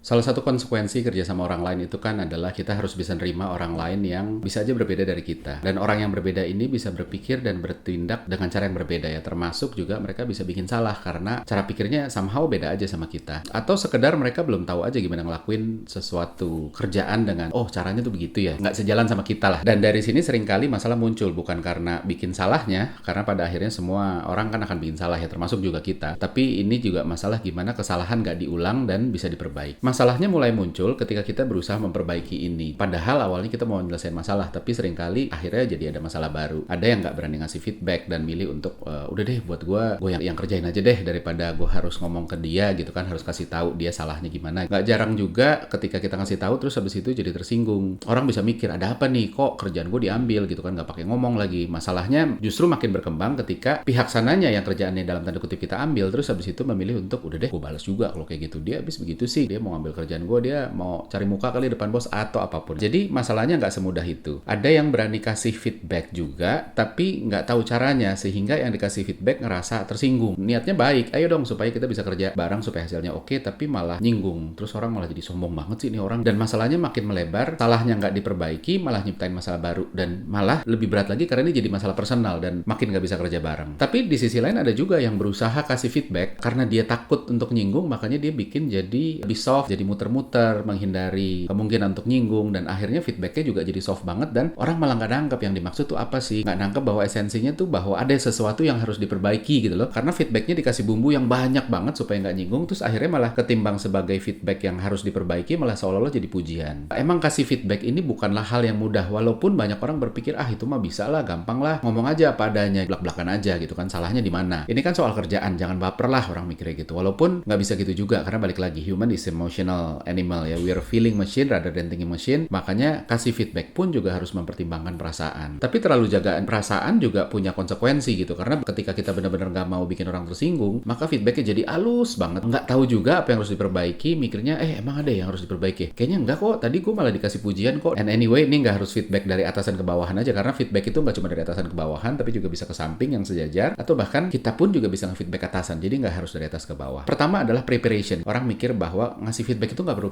Salah satu konsekuensi kerja sama orang lain itu kan adalah kita harus bisa nerima orang lain yang bisa aja berbeda dari kita. Dan orang yang berbeda ini bisa berpikir dan bertindak dengan cara yang berbeda ya. Termasuk juga mereka bisa bikin salah karena cara pikirnya somehow beda aja sama kita. Atau sekedar mereka belum tahu aja gimana ngelakuin sesuatu kerjaan dengan, oh caranya tuh begitu ya. Nggak sejalan sama kita lah. Dan dari sini seringkali masalah muncul bukan karena bikin salahnya, karena pada akhirnya semua orang kan akan bikin salah ya, termasuk juga kita. Tapi ini juga masalah gimana kesalahan nggak diulang dan bisa diperbaiki. Masalahnya mulai muncul ketika kita berusaha memperbaiki ini. Padahal awalnya kita mau menyelesaikan masalah, tapi seringkali akhirnya jadi ada masalah baru. Ada yang nggak berani ngasih feedback dan milih untuk udah deh buat gue yang kerjain aja deh daripada gue harus ngomong ke dia gitu kan, harus kasih tahu dia salahnya gimana. Nggak jarang juga ketika kita ngasih tahu terus habis itu jadi tersinggung. Orang bisa mikir ada apa nih, kok kerjaan gue diambil gitu kan, nggak pakai ngomong lagi. Masalahnya justru makin berkembang ketika pihak sananya yang kerjaannya dalam tanda kutip kita ambil terus habis itu memilih untuk udah deh gue balas juga kalau kayak gitu. Dia habis begitu sih, dia mau ambil kerjaan gue, dia mau cari muka kali depan bos atau apapun. Jadi masalahnya nggak semudah itu. Ada yang berani kasih feedback juga, tapi nggak tahu caranya sehingga yang dikasih feedback ngerasa tersinggung. Niatnya baik, ayo dong supaya kita bisa kerja bareng supaya hasilnya oke, tapi malah nyinggung. Terus orang malah jadi sombong banget sih ini orang. Dan masalahnya makin melebar, salahnya nggak diperbaiki, malah nyiptain masalah baru. Dan malah lebih berat lagi karena ini jadi masalah personal dan makin nggak bisa kerja bareng. Tapi di sisi lain ada juga yang berusaha kasih feedback karena dia takut untuk nyinggung, makanya dia bikin jadi lebih soft, jadi muter-muter, menghindari kemungkinan untuk nyinggung, dan akhirnya feedbacknya juga jadi soft banget dan orang malah nggak nangkep yang dimaksud tuh apa sih, nggak nangkep bahwa esensinya tuh bahwa ada sesuatu yang harus diperbaiki gitu loh, karena feedbacknya dikasih bumbu yang banyak banget supaya nggak nyinggung, terus akhirnya malah ketimbang sebagai feedback yang harus diperbaiki malah seolah-olah jadi pujian. Emang kasih feedback ini bukanlah hal yang mudah, walaupun banyak orang berpikir itu mah bisa lah, gampang lah, ngomong aja apa adanya, belak-belakan aja gitu kan, salahnya di mana. Ini kan soal kerjaan, jangan baper lah orang mikirnya gitu, walaupun nggak bisa gitu juga karena balik lagi human is emotional animal ya, we are feeling machine rather than thinking machine. Makanya kasih feedback pun juga harus mempertimbangkan perasaan, tapi terlalu jagaan perasaan juga punya konsekuensi gitu, karena ketika kita benar-benar nggak mau bikin orang tersinggung maka feedbacknya jadi halus banget, nggak tahu juga apa yang harus diperbaiki, mikirnya emang ada yang harus diperbaiki, kayaknya enggak kok, tadi gue malah dikasih pujian kok. And anyway, ini nggak harus feedback dari atasan ke bawahan aja, karena feedback itu nggak cuma dari atasan ke bawahan tapi juga bisa ke samping yang sejajar, atau bahkan kita pun juga bisa nge-feedback atasan, jadi nggak harus dari atas ke bawah. Pertama adalah preparation. Orang mikir bahwa ngasih feedback itu nggak perlu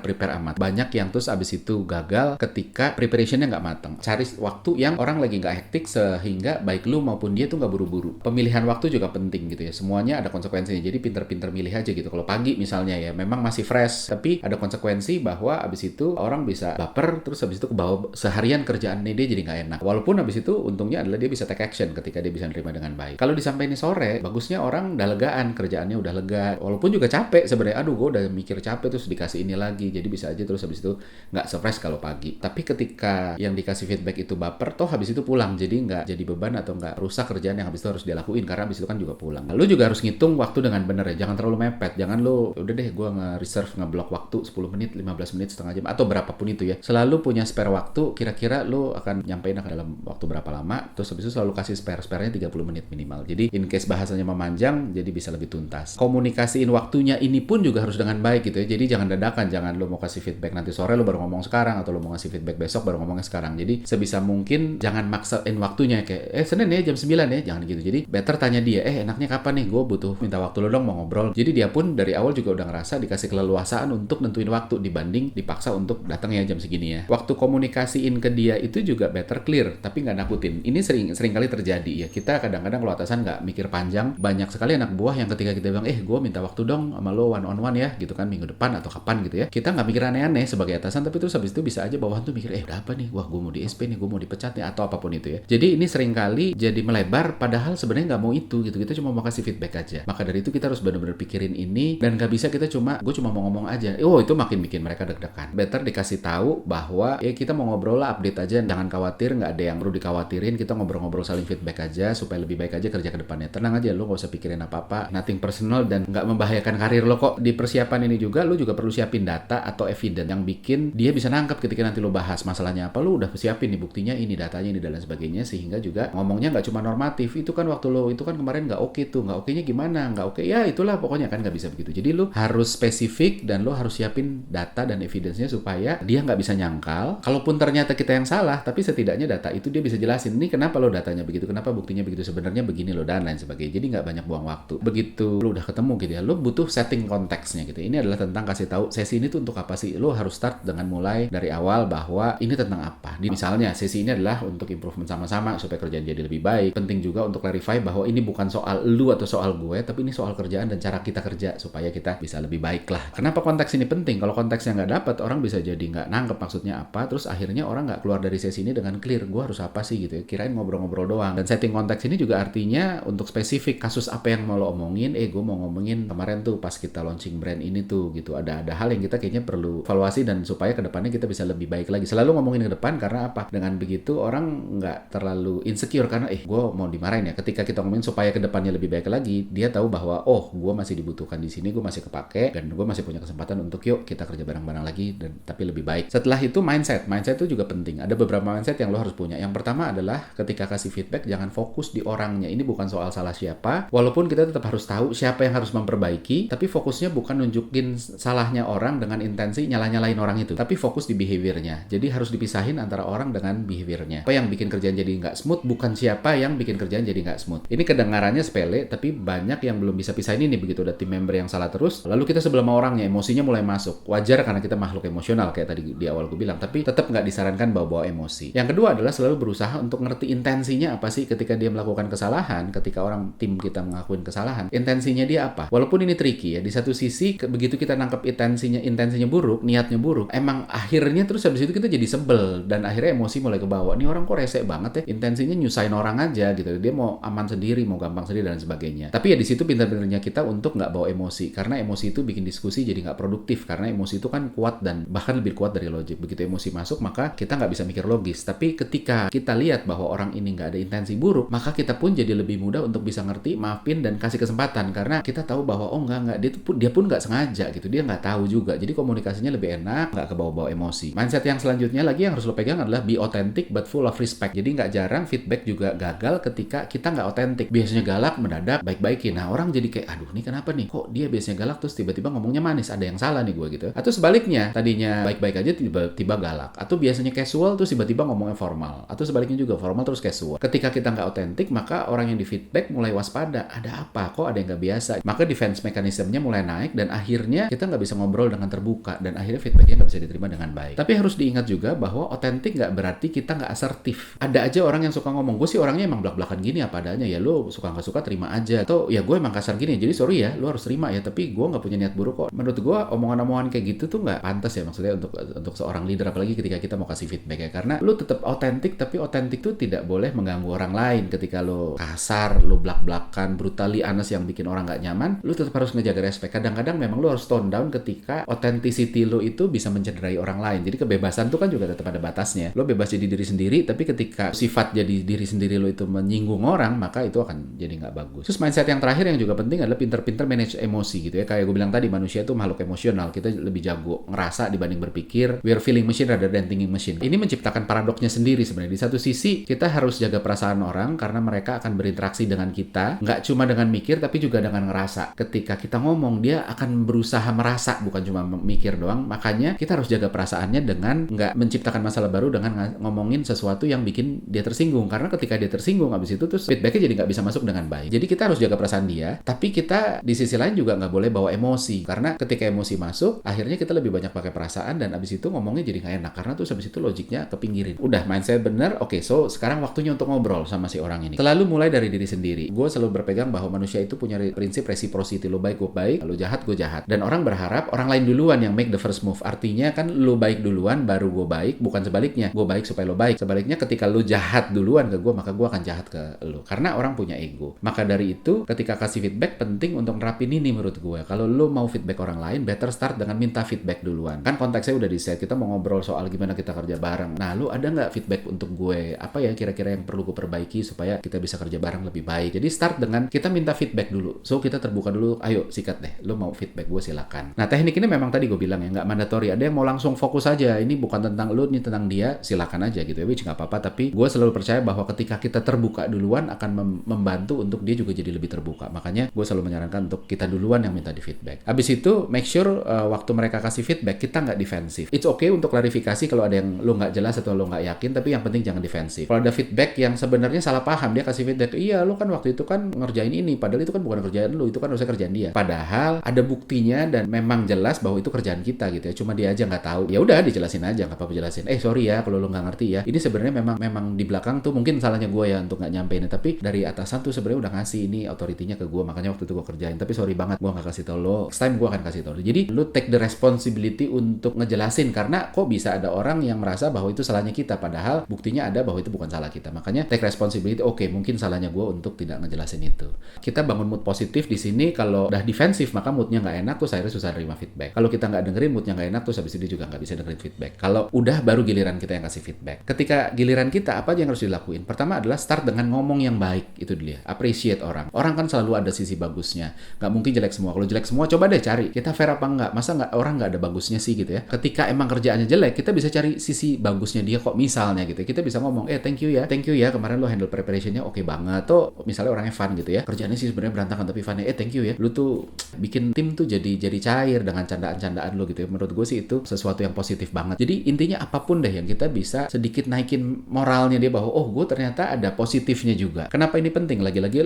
prepare amat. Banyak yang terus abis itu gagal ketika preparationnya nggak matang. Cari waktu yang orang lagi nggak hektik sehingga baik lu maupun dia tuh nggak buru-buru. Pemilihan waktu juga penting gitu ya. Semuanya ada konsekuensinya. Jadi pinter-pinter milih aja gitu. Kalau pagi misalnya ya memang masih fresh, tapi ada konsekuensi bahwa abis itu orang bisa baper, terus abis itu kebawa seharian kerjaannya dia jadi nggak enak. Walaupun abis itu untungnya adalah dia bisa take action ketika dia bisa nerima dengan baik. Kalau disampaikan sore, bagusnya orang udah legaan, kerjaannya udah lega. Walaupun juga capek sebenarnya, aduh gue udah mikir capek terus dikasih ini lagi, jadi bisa aja terus habis itu nggak se-fresh kalau pagi. Tapi ketika yang dikasih feedback itu baper, toh habis itu pulang, jadi nggak jadi beban atau nggak rusak kerjaan yang habis itu harus dia lakuin, karena habis itu kan juga pulang. Lu juga harus ngitung waktu dengan bener ya, jangan terlalu mepet, jangan lu udah deh gue nge-reserve, nge-block waktu 10 menit, 15 menit, setengah jam, atau berapapun itu ya. Selalu punya spare waktu, kira-kira lu akan nyampein dalam waktu berapa lama, terus habis itu selalu kasih spare-nya 30 menit minimal. Jadi in case bahasanya memanjang, jadi bisa lebih tuntas. Komunikasiin waktunya ini pun juga harus dengan baik gitu ya. Jadi jangan dadakan, jangan lu mau kasih feedback nanti sore lu baru ngomong sekarang, atau lu mau ngasih feedback besok baru ngomongnya sekarang. Jadi sebisa mungkin jangan maksain waktunya kayak Senin ya jam 9 ya, jangan gitu. Jadi better tanya dia, enaknya kapan nih, gue butuh minta waktu lu dong mau ngobrol. Jadi dia pun dari awal juga udah ngerasa dikasih keleluasaan untuk nentuin waktu dibanding dipaksa untuk datang ya jam segini ya. Waktu komunikasiin ke dia itu juga better clear, tapi nggak nakutin. Ini sering kali terjadi ya. Kita kadang-kadang kalau atasan nggak mikir panjang, banyak sekali anak buah yang ketika kita bilang gue minta waktu dong sama lo one on one ya gitu kan, minggu depan atau kapan gitu ya, kita nggak mikir aneh-aneh sebagai atasan, tapi terus habis itu bisa aja bawahan tuh mikir udah apa nih, wah gue mau di SP nih, gue mau dipecat nih, atau apapun itu ya. Jadi ini seringkali jadi melebar padahal sebenarnya nggak mau itu gitu, kita cuma mau kasih feedback aja. Maka dari itu kita harus benar-benar pikirin ini, dan nggak bisa kita gue cuma mau ngomong aja, itu makin bikin mereka deg-degan. Better dikasih tahu bahwa kita mau ngobrol lah, update aja, jangan khawatir, nggak ada yang perlu dikhawatirin, kita ngobrol-ngobrol saling feedback aja supaya lebih baik aja kerja ke depannya. Tenang aja, lo nggak usah pikirin apa-apa, nothing personal dan nggak membahayakan karir lo kok. Di persiapan ini juga lo juga perlu siapin data atau evidence yang bikin dia bisa nangkep ketika nanti lo bahas masalahnya apa, lo udah siapin nih buktinya, ini datanya, ini dan lain sebagainya, sehingga juga ngomongnya nggak cuma normatif, itu kan waktu lo itu kan kemarin nggak oke tuh, nggak okenya gimana, nggak oke ya itulah pokoknya, kan nggak bisa begitu. Jadi lo harus spesifik dan lo harus siapin data dan evidence-nya supaya dia nggak bisa nyangkal. Kalaupun ternyata kita yang salah, tapi setidaknya data itu dia bisa jelasin, ini kenapa lo datanya begitu, kenapa buktinya begitu, sebenarnya begini lo, dan lain sebagainya. Jadi nggak banyak buang waktu. Begitu lo udah ketemu gitu ya, lo butuh setting konteksnya gitu. Ini adalah tentang kasih tahu sesi ini tuh untuk apa sih. Lo harus start dengan mulai dari awal bahwa ini tentang apa. Misalnya sesi ini adalah untuk improvement sama-sama supaya kerjaan jadi lebih baik. Penting juga untuk clarify bahwa ini bukan soal lu atau soal gue, tapi ini soal kerjaan dan cara kita kerja supaya kita bisa lebih baik lah. Kenapa konteks ini penting? Kalau konteksnya nggak dapat, orang bisa jadi nggak nangkep maksudnya apa, terus akhirnya orang nggak keluar dari sesi ini dengan clear, gue harus apa sih gitu ya, kirain ngobrol-ngobrol doang. Dan setting konteks ini juga artinya untuk spesifik kasus apa yang mau lo omongin. Gue mau ngomongin kemarin tuh pas kita launching brand ini tuh gitu, ada hal yang kita kayaknya perlu evaluasi dan supaya kedepannya kita bisa lebih baik lagi. Selalu ngomongin ke depan karena apa? Dengan begitu orang nggak terlalu insecure karena gue mau dimarahin ya. Ketika kita ngomongin supaya kedepannya lebih baik lagi, dia tahu bahwa gue masih dibutuhkan di sini, gue masih kepake dan gue masih punya kesempatan untuk yuk kita kerja bareng-bareng lagi dan tapi lebih baik. Setelah itu mindset itu juga penting. Ada beberapa mindset yang lo harus punya. Yang pertama adalah ketika kasih feedback jangan fokus di orangnya. Ini bukan soal salah siapa, walaupun kita tetap harus tahu siapa yang harus memperbaiki, tapi fokusnya bukan nunjukin salahnya orang dengan intensi nyalah-nyalahin orang itu, tapi fokus di behaviornya. Jadi harus dipisahin antara orang dengan behaviornya. Apa yang bikin kerjaan jadi nggak smooth, bukan siapa yang bikin kerjaan jadi nggak smooth. Ini kedengarannya sepele, tapi banyak yang belum bisa pisahin ini. Begitu ada tim member yang salah terus, lalu kita sebelum sama orangnya, emosinya mulai masuk. Wajar karena kita makhluk emosional kayak tadi di awal gue bilang, tapi tetap nggak disarankan bawa-bawa emosi. Yang kedua adalah selalu berusaha untuk ngerti intensinya apa sih ketika dia melakukan kesalahan, ketika orang tim kita ngelakuin kesalahan, intensinya dia apa. Walaupun ini tricky ya, di satu sisi begitu kita nangkep intensinya buruk, niatnya buruk, emang akhirnya terus habis itu kita jadi sebel dan akhirnya emosi mulai kebawa. Nih orang kok rese banget ya, intensinya nyusahin orang aja gitu. Dia mau aman sendiri, mau gampang sendiri dan sebagainya. Tapi ya di situ pintar-pintarnya kita untuk nggak bawa emosi, karena emosi itu bikin diskusi jadi nggak produktif, karena emosi itu kan kuat dan bahkan lebih kuat dari logik. Begitu emosi masuk maka kita nggak bisa mikir logis. Tapi ketika kita lihat bahwa orang ini nggak ada intensi buruk, maka kita pun jadi lebih mudah untuk bisa ngerti, maafin dan kasih kesempatan, karena kita tahu bahwa enggak dia pun nggak sengaja gitu, dia nggak tahu juga. Jadi komunikasinya lebih enak, nggak kebawa-bawa emosi. Mindset yang selanjutnya lagi yang harus lo pegang adalah be authentic but full of respect. Jadi nggak jarang feedback juga gagal ketika kita nggak authentic. Biasanya galak mendadak baik-baikin. Nah orang jadi kayak aduh nih kenapa nih kok dia biasanya galak terus tiba-tiba ngomongnya manis, ada yang salah nih gue gitu. Atau sebaliknya, tadinya baik-baik aja tiba-tiba galak. Atau biasanya casual terus tiba-tiba ngomongnya formal. Atau sebaliknya juga formal terus casual. Ketika kita nggak authentic, maka orang yang di feedback mulai waspada. Ada apa? Kok ada yang nggak biasa? Maka defense mekanismenya mulai naik dan akhirnya kita nggak bisa ngobrol dengan terbuka dan akhirnya feedbacknya nggak bisa diterima dengan baik. Tapi harus diingat juga bahwa authentic nggak berarti kita nggak asertif. Ada aja orang yang suka ngomong, gue sih orangnya emang belak-belakan gini apa adanya, ya lo suka nggak suka terima aja. Atau ya gue emang kasar gini, jadi sorry ya, lo harus terima ya, tapi gue nggak punya niat buruk kok. Menurut gue omongan-omongan kayak gitu tuh nggak pantas ya, maksudnya untuk seorang leader, apalagi ketika kita mau kasih feedback ya, karena lo tetap autentik, tapi autentik tuh tidak boleh mengganggu orang lain. Ketika lo kasar, lo belak-belakan, brutally honest yang bikin orang nggak nyaman, lo tetap harus ngejaga respect. Kadang-kadang memang lo harus tone down ketika authenticity lo itu bisa mencederai orang lain. Jadi kebebasan tuh kan juga tetap ada batasnya. Lo bebas jadi diri sendiri, tapi ketika sifat jadi diri sendiri lo itu menyinggung orang, maka itu akan jadi nggak bagus. Terus mindset yang terakhir yang juga penting adalah pinter-pinter manage emosi gitu ya. Kayak gue bilang tadi, manusia itu makhluk emosional. Kita lebih jago ngerasa dibanding berpikir. We are feeling machine rather than thinking machine. Ini menciptakan paradoksnya sendiri sebenarnya. Di satu sisi kita harus jaga perasaan orang karena mereka akan berinteraksi dengan kita, nggak cuma dengan mikir tapi juga dengan ngerasa. Ketika kita ngomong, dia akan berusaha merasa, bukan cuma mikir doang. Makanya kita harus jaga perasaannya dengan nggak menciptakan masalah baru dengan ngomongin sesuatu yang bikin dia tersinggung. Karena ketika dia tersinggung, habis itu terus feedbacknya jadi nggak bisa masuk dengan baik. Jadi kita harus jaga perasaan dia, tapi kita di sisi lain juga nggak boleh bawa emosi. Karena ketika emosi masuk, akhirnya kita lebih banyak pakai perasaan dan habis itu ngomongnya jadi nggak enak. Karena tuh habis itu logiknya kepinggirin. Udah, mindset bener, oke, so sekarang waktunya untuk ngobrol sama si orang ini. Selalu mulai dari diri sendiri. Gue selalu berpegang bahwa manusia itu punya prinsip reciprocity. Lo baik, gue baik. Lo jahat, gue jahat. Dan orang berharap orang lain duluan yang make the first move. Artinya kan lo baik duluan, baru gue baik. Bukan sebaliknya. Gue baik supaya lo baik. Sebaliknya ketika lo jahat duluan ke gue, maka gue akan jahat ke lo. Karena orang punya ego. Maka dari itu, ketika kasih feedback, penting untuk nerapin ini menurut gue. Kalau lo mau feedback orang lain, better start dengan minta feedback duluan. Kan konteksnya udah di-set. Kita mau ngobrol soal gimana kita kerja bareng. Nah, lo ada nggak feedback untuk gue? Apa ya kira-kira yang perlu gue perbaiki supaya kita bisa kerja bareng lebih baik? Jadi start dengan kita minta feedback dulu. So, kita terbuka dulu. Ayo, sikat deh. Lo mau feedback gue, silakan. Nah, teknik ini memang tadi gue bilang ya, nggak mandatory. Ada yang mau langsung fokus aja. Ini bukan tentang lo, ini tentang dia. Silakan aja gitu ya. Which nggak apa-apa. Tapi gue selalu percaya bahwa ketika kita terbuka duluan akan membantu untuk dia juga jadi lebih terbuka. Makanya gue selalu menyarankan untuk kita duluan yang minta di feedback. Habis itu make sure waktu mereka kasih feedback kita nggak defensif. It's okay untuk klarifikasi kalau ada yang lo nggak jelas atau lo nggak yakin, tapi yang penting jangan defensif. Kalau ada feedback yang sebenarnya salah paham, dia kasih feedback, iya lo kan waktu itu kan ngerjain ini, padahal itu kan bukan kerjaan lo, itu kan harusnya kerjaan dia. Padahal ada buktinya dan memang jelas bahwa itu kerjaan kita gitu ya. Cuma dia aja nggak tahu. Ya udah dijelasin aja, nggak apa-apa jelasin. Sorry ya kalau lu nggak ngerti ya. Ini sebenarnya memang di belakang tuh mungkin salahnya gue ya untuk nggak nyampein. Tapi dari atasan tuh sebenarnya udah ngasih ini authority-nya ke gue. Makanya waktu itu gue kerjain. Tapi sorry banget gue nggak kasih tau lo. Next time gue akan kasih tau lo. Jadi lu take the responsibility untuk ngejelasin, karena kok bisa ada orang yang merasa bahwa itu salahnya kita, padahal buktinya ada bahwa itu bukan salah kita. Makanya take responsibility. Oke, mungkin salahnya gue untuk tidak ngejelasin itu. Kita bangun mood positif di sini. Kalau udah defensif maka moodnya nggak enak, terus akhirnya susah nerima feedback. Kalau kita nggak dengerin, moodnya nggak enak, terus habis itu juga nggak bisa dengerin feedback. Kalau udah, baru giliran kita yang kasih feedback. Ketika giliran kita, apa aja yang harus dilakuin? Pertama adalah start dengan ngomong yang baik. Itu dulu ya, appreciate orang. Orang kan selalu ada sisi bagusnya, nggak mungkin jelek semua. Kalau jelek semua, coba deh cari kita fair apa nggak. Masa orang nggak ada bagusnya sih gitu ya. Ketika emang kerjaannya jelek, kita bisa cari sisi bagusnya dia kok. Misalnya gitu, kita bisa ngomong, thank you ya kemarin lo handle preparationnya oke banget. Tuh misalnya orangnya fun gitu ya, kerjaannya sih sebenarnya berantakan tapi funnya, thank you ya, lu tuh bikin tim tuh jadi cair dengan candaan-candaan lo gitu ya. Menurut gue sih itu sesuatu yang positif banget. Jadi intinya apapun deh yang kita bisa sedikit naikin moralnya dia, bahwa gue ternyata ada positifnya juga. Kenapa ini penting? Lagi-lagi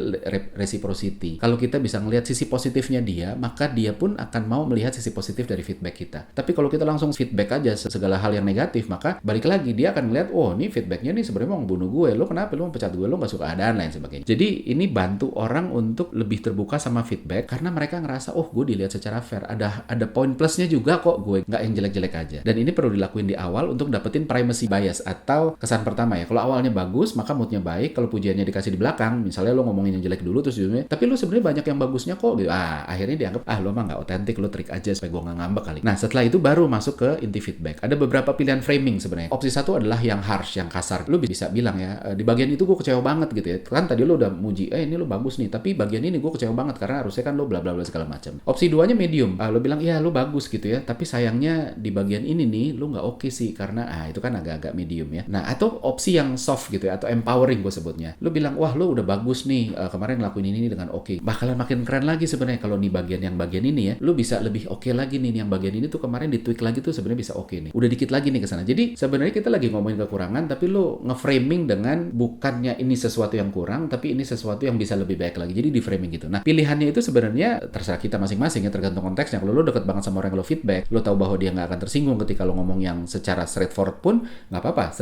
reciprocity. Kalau kita bisa ngelihat sisi positifnya dia, maka dia pun akan mau melihat sisi positif dari feedback kita. Tapi kalau kita langsung feedback aja segala hal yang negatif, maka balik lagi dia akan melihat, ini feedbacknya nih sebenarnya mau bunuh gue, lo kenapa, lo mau pecat gue, lo nggak suka, dan lain sebagainya. Jadi ini bantu orang untuk lebih terbuka sama feedback, karena mereka ngerasa gue dilihat secara fair, ada poin plusnya juga kok, gue nggak yang jelek-jelek aja. Dan ini perlu dilakuin di awal untuk dapetin primacy bias atau kesan pertama ya. Kalau awalnya bagus, maka moodnya baik. Kalau pujiannya dikasih di belakang, misalnya lo ngomongin yang jelek dulu terus judulnya, tapi lo sebenarnya banyak yang bagusnya kok gitu. Akhirnya dianggap lo mah nggak otentik, lo trik aja supaya gue nggak ngambek kali. Nah setelah itu baru masuk ke inti feedback. Ada beberapa pilihan framing sebenarnya. Opsi satu adalah yang harsh, yang kasar. Lo bisa bilang ya, di bagian itu gue kecewa banget gitu ya. Kan tadi lo udah muji, ini lo bagus nih, tapi bagian ini gue kecewa banget karena harusnya kan lo bla bla bla segala macam. Opsi duanya medium. Lo bilang iya lo bagus gitu ya, tapi sayangnya di bagian ini nih lo nggak oke sih karena itu kan agak-agak medium ya. Nah atau opsi yang soft gitu ya, atau empowering gue sebutnya. Lo bilang wah lo udah bagus nih, kemarin ngelakuin ini dengan oke. Bakalan makin keren lagi sebenarnya kalau nih bagian ini ya, lo bisa lebih oke lagi nih. Yang bagian ini tuh kemarin ditweak lagi tuh sebenarnya bisa oke nih. Udah dikit lagi nih ke sana. Jadi sebenarnya kita lagi ngomongin kekurangan, tapi lo nge-framing dengan bukannya ini sesuatu yang kurang, tapi ini sesuatu yang bisa lebih baik lagi. Jadi di framing gitu. Nah pilihannya itu sebenarnya terserah kita masing-masing ya, tergantung konteksnya. Kalau lo deket banget sama orang yang lo feedback, lo tahu bahwa dia nggak akan tersinggung ketika lo ngomong yang secara straightforward pun nggak apa-apa.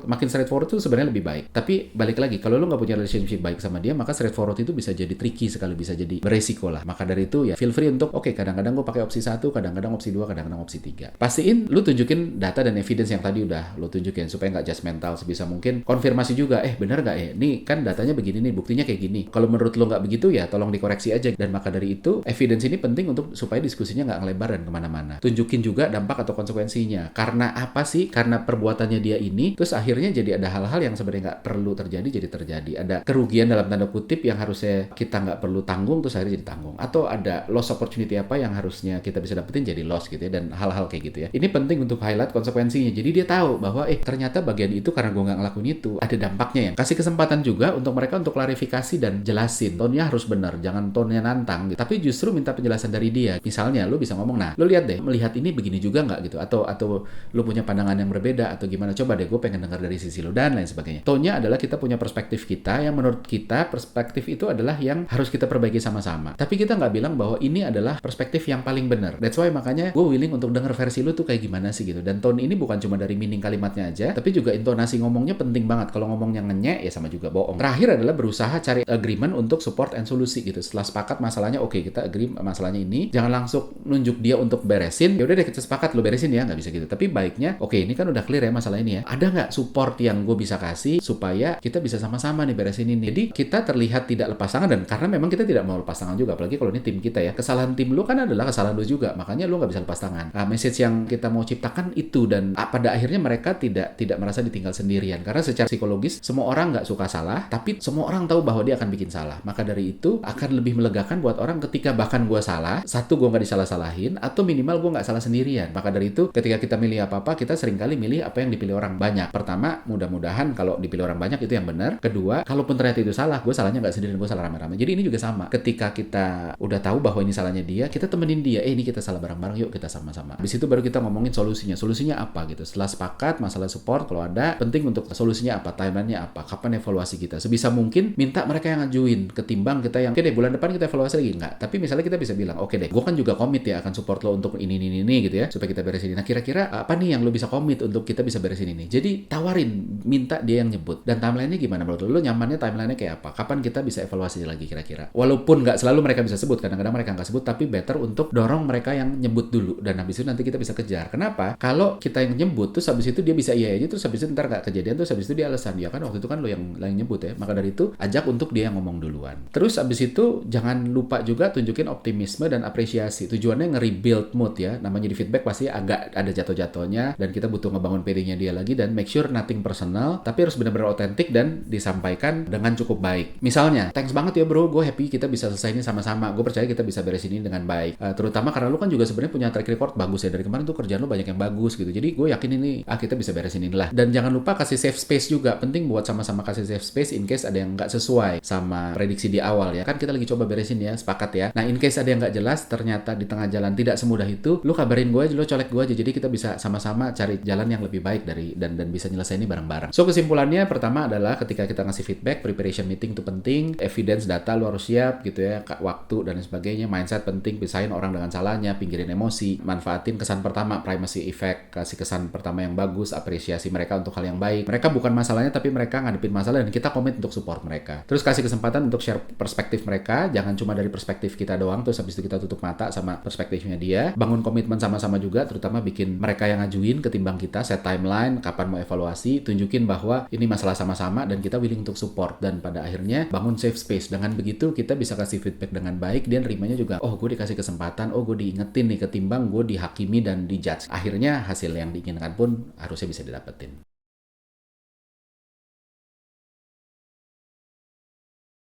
Makin straightforward tuh sebenarnya lebih baik. Tapi balik lagi, kalau lo nggak punya relationship baik sama dia, maka straightforward itu bisa jadi tricky sekali, bisa jadi beresiko lah. Maka dari itu ya feel free untuk kadang-kadang gue pakai opsi 1, kadang-kadang opsi 2, kadang-kadang opsi 3. Pastiin lo tunjukin data dan evidence yang tadi udah lo tunjukin supaya nggak judgmental. Sebisa mungkin konfirmasi juga, bener nggak ya? Nih kan datanya begini nih, buktinya kayak gini. Kalau menurut lo nggak begitu ya tolong dikoreksi aja. Dan maka dari itu evidence ini penting untuk supaya diskusinya nggak ngelebar dan kemana-mana. Tunjukin juga dampak atau konsekuensinya. Karena apa sih? Karena perbuatannya dia ini, terus akhirnya jadi ada hal-hal yang sebenarnya nggak perlu terjadi, jadi terjadi. Ada kerugian dalam tanda kutip yang harusnya kita nggak perlu tanggung, terus akhirnya jadi tanggung. Atau ada loss opportunity apa yang harusnya kita bisa dapetin jadi loss gitu ya. Dan hal-hal kayak gitu ya. Ini penting untuk highlight konsekuensinya. Jadi dia tahu bahwa ternyata bagian itu karena gue nggak ngelakuin itu, ada dampaknya ya. Kasih kesempatan juga untuk mereka untuk klarifikasi dan jelasin. Tone-nya harus benar, jangan tone-nya nantang gitu. Tapi justru minta penjelasan dari dia. Misalnya lo bisa ngomong, nah lo lihat deh, melihat ini begini juga nggak gitu, atau lo punya pandangan yang berbeda atau gimana, coba deh gue pengen dengar dari sisi lo dan lain sebagainya. Tone-nya adalah kita punya perspektif kita yang menurut kita perspektif itu adalah yang harus kita perbaiki sama-sama. Tapi kita nggak bilang bahwa ini adalah perspektif yang paling benar. That's why makanya gue willing untuk denger versi lo tuh kayak gimana sih gitu. Dan tone ini bukan cuma dari meaning kalimatnya aja, tapi juga intonasi ngomongnya penting banget. Kalau ngomongnya ngenyek ya sama juga bohong. Terakhir adalah berusaha cari agreement untuk support and solusi gitu. Setelah sepakat masalahnya, oke, kita agree masalahnya ini, jangan langsung nunjuk dia untuk beresin. Ya udah deh kita sepakat lo beresin ya, nggak bisa gitu. Tapi baiknya oke, ini kan udah clear ya masalah ini ya, ada nggak support yang gue bisa kasih supaya kita bisa sama-sama nih beresin ini. Jadi kita terlihat tidak lepas tangan, dan karena memang kita tidak mau lepas tangan juga, apalagi kalau ini tim kita ya. Kesalahan tim lu kan adalah kesalahan lu juga, makanya lu nggak bisa lepas tangan. Message yang kita mau ciptakan itu, dan pada akhirnya mereka tidak merasa ditinggal sendirian, karena secara psikologis semua orang nggak suka salah, tapi semua orang tahu bahwa dia akan bikin salah. Maka dari itu akan lebih melegakan buat orang ketika bahkan gue salah, satu gue nggak disalah-salahin, atau minimal gue nggak salah sendirian. Maka dari itu ketika kita milih apa-apa, kita seringkali milih apa yang dipilih orang banyak. Pertama, mudah-mudahan kalau dipilih orang banyak itu yang benar. Kedua, kalaupun ternyata itu salah, gue salahnya nggak sendirian, gue salah rame-rame. Jadi ini juga sama. Ketika kita udah tahu bahwa ini salahnya dia, kita temenin dia. Ini kita salah bareng-bareng, yuk kita sama-sama. Habis itu baru kita ngomongin solusinya. Solusinya apa gitu. Setelah sepakat masalah support, kalau ada, penting untuk solusinya apa, timeline-nya apa, kapan evaluasi kita. Sebisa mungkin minta mereka yang ngajuin, ketimbang kita yang, oke deh bulan depan kita evaluasi lagi. Enggak. Tapi misalnya kita bisa bilang, oke deh, gue kan kan juga komit ya akan support lo untuk ini gitu ya, supaya kita beresin ini. Nah, kira-kira apa nih yang lo bisa komit untuk kita bisa beresin ini? Jadi tawarin, minta dia yang nyebut. Dan timeline-nya gimana menurut lo? Lo nyamannya timeline-nya kayak apa? Kapan kita bisa evaluasi lagi kira-kira? Walaupun nggak selalu mereka bisa sebut, kadang-kadang mereka nggak sebut, tapi better untuk dorong mereka yang nyebut dulu, dan habis itu nanti kita bisa kejar. Kenapa? Kalau kita yang nyebut, terus habis itu dia bisa iya aja, terus habis itu ntar nggak kejadian, terus habis itu dia alasan, ya kan waktu itu kan lo yang nyebut ya. Maka dari itu ajak untuk dia yang ngomong duluan. Terus habis itu jangan lupa juga tunjukin optimisme dan apresiasi. Tujuannya nge-rebuild mood ya. Namanya di feedback pasti agak ada jatuh-jatuhnya, dan kita butuh ngebangun PD-nya dia lagi, dan make sure nothing personal, tapi harus benar-benar otentik dan disampaikan dengan cukup baik. Misalnya, thanks banget ya bro, gue happy kita bisa selesai ini sama-sama. Gue percaya kita bisa beres ini dengan baik. Terutama karena lu kan juga sebenarnya punya track record bagus ya, dari kemarin tuh kerjaan lu banyak yang bagus gitu. Jadi gue yakin ini kita bisa beresin inilah. Dan jangan lupa kasih safe space juga. Penting buat sama-sama kasih safe space in case ada yang nggak sesuai sama prediksi di awal ya. Kan kita lagi coba beresin ya, sepakat ya. Nah, in case ada yang nggak jelas, ternyata di tengah jalan tidak semudah itu, lu kabarin gue aja, lu colek gue aja. Jadi kita bisa sama-sama cari jalan yang lebih baik dari dan bisa nyelesain ini bareng-bareng. So, kesimpulannya pertama adalah ketika kita ngasih feedback, preparation meeting itu penting, evidence data lu harus siap gitu ya, waktu dan sebagainya, mindset penting, pisahin orang dengan salahnya, pinggirin emosi, manfaatin kesan pertama, primacy effect, kasih kesan pertama yang bagus, apresiasi mereka untuk hal yang baik. Mereka bukan masalahnya, tapi mereka ngadepin masalah dan kita komit untuk support mereka. Terus kasih kesempatan untuk share perspektif mereka, jangan cuma dari perspektif kita doang, terus habis itu kita tutup mata sama perspektifnya dia. Bangun komitmen sama-sama juga, terutama bikin mereka yang ngajuin ketimbang kita, set timeline, kapan mau evaluasi, tunjukin bahwa ini masalah sama-sama dan kita willing untuk support. Dan pada akhirnya bangun safe space. Dengan begitu kita bisa kasih feedback dengan baik, dia nerimanya juga, oh gue dikasih kesempatan, oh gue diingetin nih, ketimbang gue dihakimi dan dijudge. Akhirnya hasil yang diinginkan pun harusnya bisa didapetin.